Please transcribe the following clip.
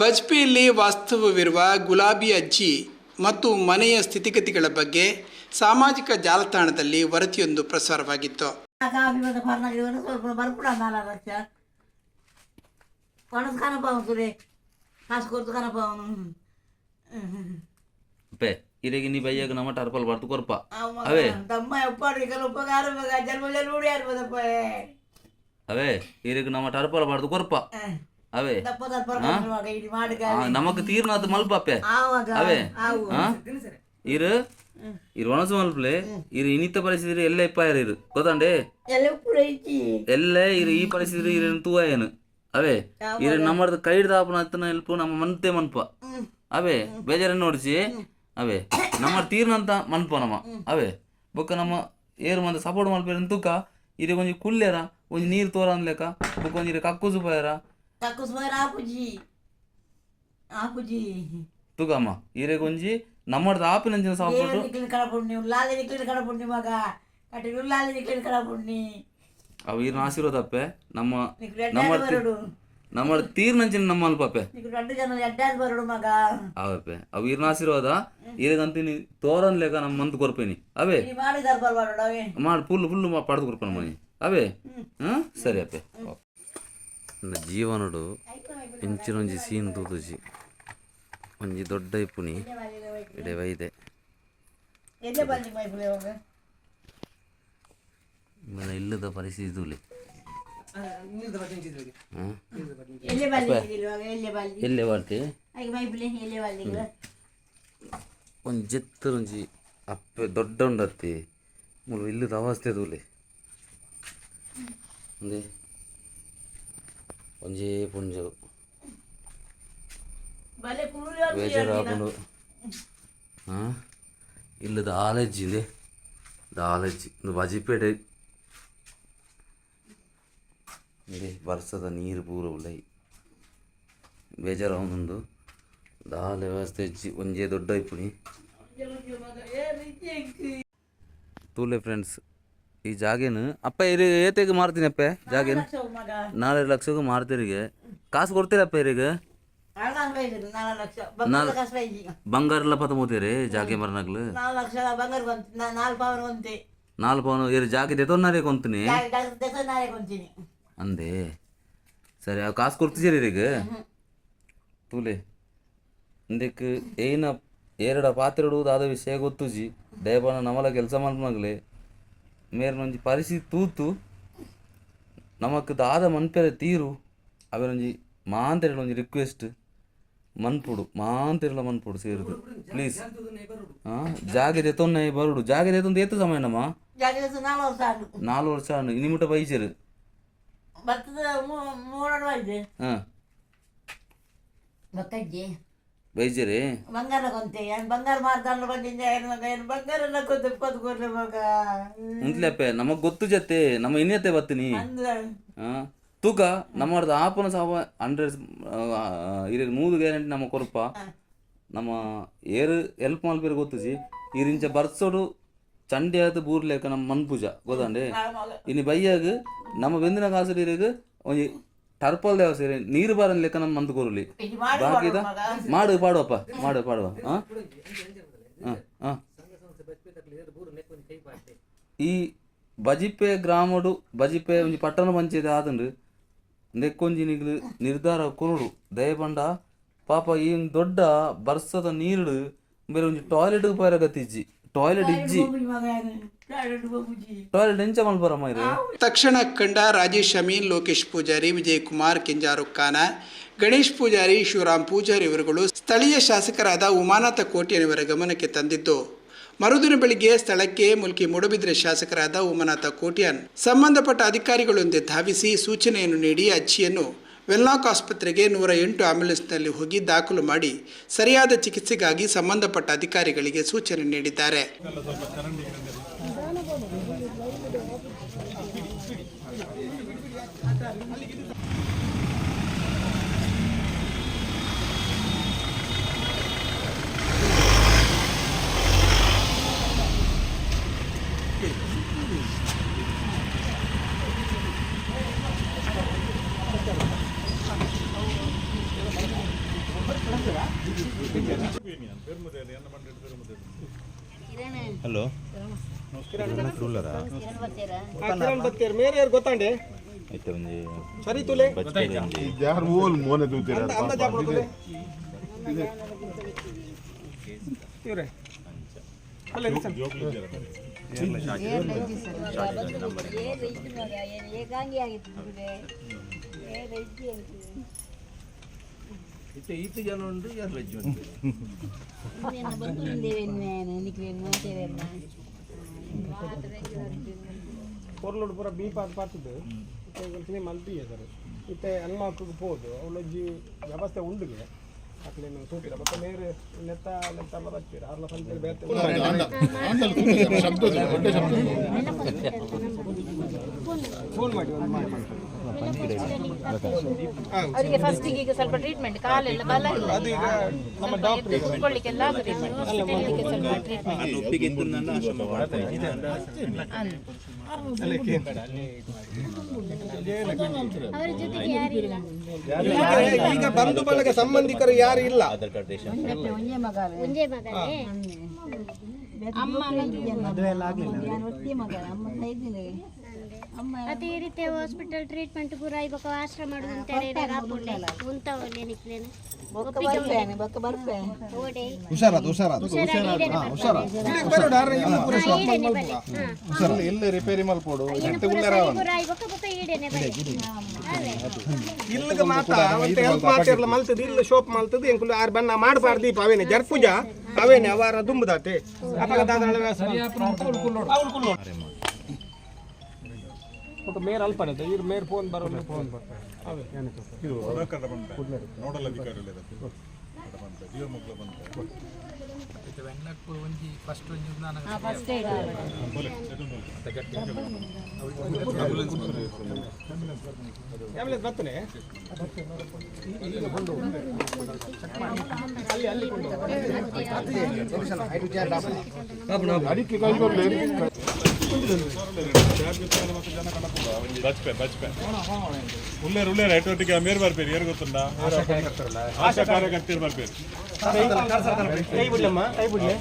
ಬಜ್ಪೆಯಲ್ಲಿ ವಾಸ್ತವವಿರುವ ಗುಲಾಬಿ ಅಜ್ಜಿ ಮತ್ತು ಮನೆಯ ಸ್ಥಿತಿಗತಿಗಳ ಬಗ್ಗೆ ಸಾಮಾಜಿಕ ಜಾಲತಾಣದಲ್ಲಿ ವರದಿಯೊಂದು ಪ್ರಸಾರವಾಗಿತ್ತು. ಇರೆಗಿ ನೀ ಬೈಯಾಗ ನಮ್ಮ ಟರ್ಪಲ್ ಬರ್ತು ಕೊರ್ಪ ಅವೇ ಅವೇ ಇರೆಗಿ ನಮ್ಮ ಟರ್ಪಲ್ ಬರ್ದು ಕೊರ್ಪ ಅವೇ ನಮಕ್ ತೀರ್ನಾಥ್ ಮಲ್ಪಪ್ಪೆ ಅವೇ ಇರು ಇರು ಒಣಸು ಮಲ್ಪಲೆ ಇರು ಇನಿತ ಪರಿಸ್ಥಿತಿ ಎಲ್ಲ ಇಪ್ಪಾಯರು ಇರು ಗೊತ್ತಂಡೆ ಎಲ್ಲ ಇರು ಈ ಪರಿಸ್ಥಿತಿ ಇರು ತೂವ ಏನು ಅವೇ ಇರು ನಮ್ಮದು ಕೈ ಹಿಡ್ದಾಪನ ಹತ್ತನ ಹೆಲ್ಪು ನಮ್ಮ ಮನ್ತೆ ಮನ್ಪ ಅವೇ ಬೇಜಾರನ್ನು ನೋಡಿಸಿ ಅವೇ ನಮ್ಮ ತೀರ್ನಂತ ಮನ್ಪ ನಮ್ಮ ಅವೇ ಬೊಕ್ಕ ನಮ್ಮ ಏರು ಮಂದ ಸಪೋರ್ಟ್ ಮಲ್ಪೇರ ತೂಕ ಇರೆ ಒಂಜಿ ಕುಲ್ಲೆರ ಒಂಜಿ ನೀರು ತೋರ ಅನ್ಲೆಕ್ಕ ಬೊಕ್ಕ ಒಂಜಿ ಕಕ್ಕುಸು ಪಾಯರ ತೂಕಮ್ಮ ಇರೆ ಕೊಂಜಿ ನಮ್ಮದ ಆಪಿನ ಸಪೋರ್ಟ್ ಅವು ಇರ್ನ ಆಶೀರ್ವಾದ ಅಪ್ಪೆ ನಮ್ಮ ನಮ್ಮ ತೀರ್ನಂಚಿನ ನಮ್ಮ ಅಲ್ಪಪ್ಪೆ ಅವಪ್ಪೆ ಅವು ಇರ್ನ ಆಶೀರ್ವಾದ ಇರಗಂತೀನಿ ತೋರನ್ ಲೆಕ್ಕ ನಮ್ಮ ಮಂತ್ ಕೊರ್ಪೇನಿ ಅವೇ ಮಾಡಿ ಫುಲ್ ಪಡೆದು ಕೊರ್ಪೇನ ಮನಿ ಅವೇ ಸರಿ ಅಪ್ಪೆ ಜೀವನಡು ಇಂಚಿನೊಂಜಿ ಸೀನ್ ತೂದುಜಿ ಒಂಜಿ ದೊಡ್ಡ ಇಪ್ಪುನಿ ಇಡೆ ವೈದೆ ಇಲ್ಲದ ಪರಿಸ್ಥಿತಿ ತೂಲಿ ಎಲ್ಲೇ ಬಾರ್ತಿ ಒಂಜಿ ಜೆತ್ತರೊಂಜಿ ಅಪ್ಪೆ ದೊಡ್ಡ ಉಂಡತ್ತಿ ಇಲ್ಲದ ಅವಸ್ಥೆ ತೂಲಿ ಒಂದೇ ಒಂಜೇ ಪುಂಜು ಬೇಜಾರಾಪುಂಡು ಇಲ್ಲದ ಆಲಜ್ಜಿ ಇದೆ ಆಲಜ್ಜಿ ಬಜಿಪೇಟೆ ಇದೆ ಬರ್ಸದ ನೀರು ಪೂರ ಉಳ್ಳೈ ಬೇಜಾರಾವೊಂದು ದಾಲ ವ್ಯವಸ್ಥೆ ಇಜ್ಜಿ ಒಂಜೇ ದೊಡ್ಡ ಇಪ್ಪುನಿ ತೂಲೆ ಫ್ರೆಂಡ್ಸ್ ಈ ಜಾಗೇನು ಅಪ್ಪ ಇರಿಗೆ ಏತೆಗೆ ಮಾರ್ತೀನಿ ಅಪ್ಪ ಜಾಗೇನು 4 ಲಕ್ಷಕ್ಕೂ ಮಾರ್ತೀರಿಗೆ ಕಾಸು ಕೊಡ್ತೀರಪ್ಪ ಇರಿಗೆ ಬಂಗಾರ ಎಲ್ಲ ಪತ ಮೂತೀರಿ ಜಾಗೆ ಮರನಾಗ್ಲು 4 ಪವನ್ ಇರು ಜಾಗೆ ದೆತೊನ್ನಾರೇ ಕೊಂತೀನಿ ಅಂದೆ ಸರಿ ಆ ಕಾಸು ಕೊಡ್ತಿದ್ದೀರಿ ಇರಿಗೆ ತೂಲೆ ಇಂದಕ್ಕೆ ಏನ ಎರಡ ಪಾತ್ರೆ ಇಡುವುದು ಆದ ವಿಷಯ ಗೊತ್ತುಜಿ ದಯಪಾನ ನಮ್ಮಲ ಕೆಲಸ ಮಾಡ್ನಾಗ್ಲಿ ಮೇರ್ನೊಂಜಿ ಪರಿಸ್ಥಿತಿ ತೂತು ನಮಕ್ ದಾದ ಮನ್ಪೆರೆ ತೀರು ಅವೇನೊಂಜಿ ಮಾಂತೆರಲ ಒಂಜಿ ರಿಕ್ವೆಸ್ಟ್ ಮನ್ಪುಡು ಮಾಂತೆರಲ ಮನ್ಪುಡು ಸೇರುದು ಪ್ಲೀಸ್ ಜಾಗೆ ದೆತೊನ್ನ ಬರುಡು ಜಾಗೆ ದೆತೊಂದು ಏತು ಸಮಯ ನಮ್ಮ 4 ವರ್ಷ ನಿಮಿಟ ಬೈಚರು ಬೈಜರಿ ಮುಂತ್ಲೆಪ್ಪೆ ನಮಗ್ ಗೊತ್ತು ಜತೆ ನಮ್ಮ ಇನ್ನತೆ ಬತ್ತೀನಿ ತೂಕ ನಮ್ಮದು ಆಪನ ಸಾವ 100 100 ಗ್ಯಾರಂಟಿ ನಮ್ಮ ಕೊರಪ ನಮ್ಮ ಏರು ಹೆಲ್ಪ್ ಮಲ್ಪೇರು ಗೊತ್ತುಜಿ ಇರಿಂಚ ಬರ್ಸೋಡು ಚಂಡಿ ಆದ ಬೂರ್ಲೇಕ ನಮ್ಮ ಮನ್ಪೂಜ ಗೊತ್ತಂಡೆ ಇನ್ನು ಬೈಯಾಗ ನಮ್ಮ ಬೆಂದಿನ ಕಾಸರಿಗೆ ಒಂಜಿ ಟರ್ಪಲ್ ದೇವ ಸೇರಿ ನೀರು ಬಾರನ್ ಲೆಕ್ಕ ನಮ್ಮ ಮಂತ್ ಕೊರಲಿ ಬಾಕಿದ ಮಾಡು ಪಾಡುವಪ್ಪ ಪಾಡುವ ಈ ಬಜಿಪೆ ಗ್ರಾಮಡು ಬಜಿಪೆ ಒಂಜಿ ಪಟ್ಟಣ ಪಂಚಾಯತ್ ಆತಂಡು ನೆಕ್ಕೊಂಜಿ ನಿಗ್ಲು ನಿರ್ಧಾರ ಕೊರುಡು ದಯಪಂಡ ಪಾಪ ಈ ದೊಡ್ಡ ಬರ್ಸದ ನೀರು ಬೇರೆ ಒಂಜಿ ಟಾಯ್ಲೆಟ್ ಪೈರ ಗತಿಜ್ಜಿ ಟಾಯ್ಲೆಟ್ ಇಜ್ಜಿ ಟಾಯ್ಲೆಟ್ ಎಂಚ ಮಲ್ಪರಮ್ಮ ಇದು ತಕ್ಷಣ ಕಂಡ ರಾಜೇಶ್ ಅಮೀನ್, ಲೋಕೇಶ್ ಪೂಜಾರಿ, ವಿಜಯ್ ಕುಮಾರ್, ಕೆಂಜಾರುಖಾನ, ಗಣೇಶ್ ಪೂಜಾರಿ, ಶಿವರಾಮ್ ಪೂಜಾರಿ ಇವರುಗಳು ಸ್ಥಳೀಯ ಶಾಸಕರಾದ ಉಮಾನಾಥ ಕೋಟ್ಯಾನಿಯವರ ಗಮನಕ್ಕೆ ತಂದಿದ್ದು ಮರುದಿನ ಬೆಳಿಗ್ಗೆ ಸ್ಥಳಕ್ಕೆ ಮುಲ್ಕಿ ಮೂಡಬಿದ್ರೆ ಶಾಸಕರಾದ ಉಮಾನಾಥ ಕೋಟ್ಯಾನ್ ಸಂಬಂಧಪಟ್ಟ ಅಧಿಕಾರಿಗಳೊಂದಿಗೆ ಧಾವಿಸಿ ಸೂಚನೆಯನ್ನು ನೀಡಿ ಅಜ್ಜಿಯನ್ನು ವೆನ್ಲಾಕ್ ಆಸ್ಪತ್ರೆಗೆ 108 ಆಂಬ್ಯುಲೆನ್ಸ್ನಲ್ಲಿ ಹೋಗಿ ದಾಖಲು ಮಾಡಿ ಸರಿಯಾದ ಚಿಕಿತ್ಸೆಗಾಗಿ ಸಂಬಂಧಪಟ್ಟ ಅಧಿಕಾರಿಗಳಿಗೆ ಸೂಚನೆ ನೀಡಿದ್ದಾರೆ. ಹಲೋ ಕಿರಣ್ ಬತ್ತೀರ್ ಮೇರೆ ಯಾರು ಗೊತ್ತಾಂಡೆ ಐತೆ ಒಂಜಿ ಸರಿ ತುಲೆ ಯಾರು ಓಲ್ ಮೋನೆ ತೂತೀರ ಅಂದ ಜಾಪುರ ತುಲೆ ಇವ್ರೆ ಅಲ್ಲ ರಿಸನ್ ಈತು ಜನ ಉಂಟು ಯಾರು ವೆಜ್ ಉಂಟು పొరలోడు పూర బీ పాడుతుంది ఇట్లా మల్పి చేశారు ఇట్లా అన్మాకు పోదు ಅವಳೊಂಜಿ ವ್ಯವಸ್ಥೆ ಉಂಡುಗೆ ಅట్లా నేను ತೂಪಿರ ಮತ್ತೆ ಬೇರೆ ನೆತ್ತ ನೆತ್ತಲ್ಲ ಬರ್ತೀರ ಅವ್ರ ಸಂತೆ ಬೇರೆ ಫೋನ್ ಮಾಡಿ ಒಂದು ಮಾಡಿ ಅವರಿಗೆ ಫಸ್ಟ್ ಈಗ ಸ್ವಲ್ಪ ಟ್ರೀಟ್ಮೆಂಟ್ ಕಾಲೆಲ್ಲ ಬಲ ಇಲ್ಲ ಅದು ಈಗ ನಮ್ಮ ಡಾಕ್ಟರ್ ಕೂತ್ಕೊಳ್ಳಿಕ್ಕೆಲ್ಲ ಆಗುದಿಲ್ಲ ಹಾಸ್ಪಿಟಲ್ಗೆ ಸ್ವಲ್ಪ ಟ್ರೀಟ್ಮೆಂಟ್ ಒಪ್ಪಿಗೆ ಇತ್ತು ನನ್ನ ಆಶ್ರಮ ಮಾಡ್ತಾ ಇದ್ದೀನಿ ಅವರ ಜೊತೆಗೆ ಯಾರಿಲ್ಲ ಈಗ ಬಂಧು ಬಳಗ ಸಂಬಂಧಿಕರು ಯಾರು ಇಲ್ಲ ಆಧಾರ್ ಕಾರ್ಡ್ ರೇಷನ್ ಒಂದೇ ಮಗನೇ ಅಮ್ಮ ಮತ್ತೆ ಈ ರೀತಿ ಹಾಸ್ಪಿಟಲ್ ಟ್ರೀಟ್ಮೆಂಟ್ ಪೂರ ಇವಾಗ ಆಶ್ರಮ ಮಾಡುದು ಅಂತ ಉಂಟವಲ್ಲಿ ನಿಕ್ಲೇನೆ ಎಲ್ಲ ರಿಪೇರಿ ಮಲ್ಪೋಡು ಇಲ್ಲಿಗೆ ಮಾತ್ರ ಮತ್ತೆ ಹೆಲ್ಪ್ ಮಾಡ್ತಿರ್ಲ ಮಲ್ತದ ಇಲ್ಲ ಶೋಪ್ ಮಲ್ತದ ಎಂಕುಲು ಆರ್ ಬಣ್ಣ ಮಾಡಬಾರ್ದು ದೀಪ ಅವೇನೆ ಜರ್ಪೂಜ ಅವೇನೆ ಅವರ ದುಂಬದಾತೆ ఒక మేర అల్పనది ఈ మేర ఫోన్ బరోల ఫోన్ అవే ಇದು ನೋಡಲ್ ಅಧಿಕಾರಿ ಜೀವ ಮಕ್ಕಳು ಬಂತು ಆಂಬುಲೆನ್ಸ್ ಬರ್ತನೆ ಅಲ್ಲಿ ಅಡಿಕೆ ಕಾಯಿ ಬರಲಿ ಉಳ್ಳೇರು ಐಟೊಟ್ಟಿಗೆ ಮೇರ್ ಬರ್ಬೇರಿ ಯಾರು ಗೊತ್ತುಂಡ ಆಶಾ ಕಾರ್ಯಕರ್ತರು ಬರ್ಬೇರಿ ಕೈ ಬಿಡ್ಲಮ್ಮ ಕೈ ಬಿಡ್ಲೆ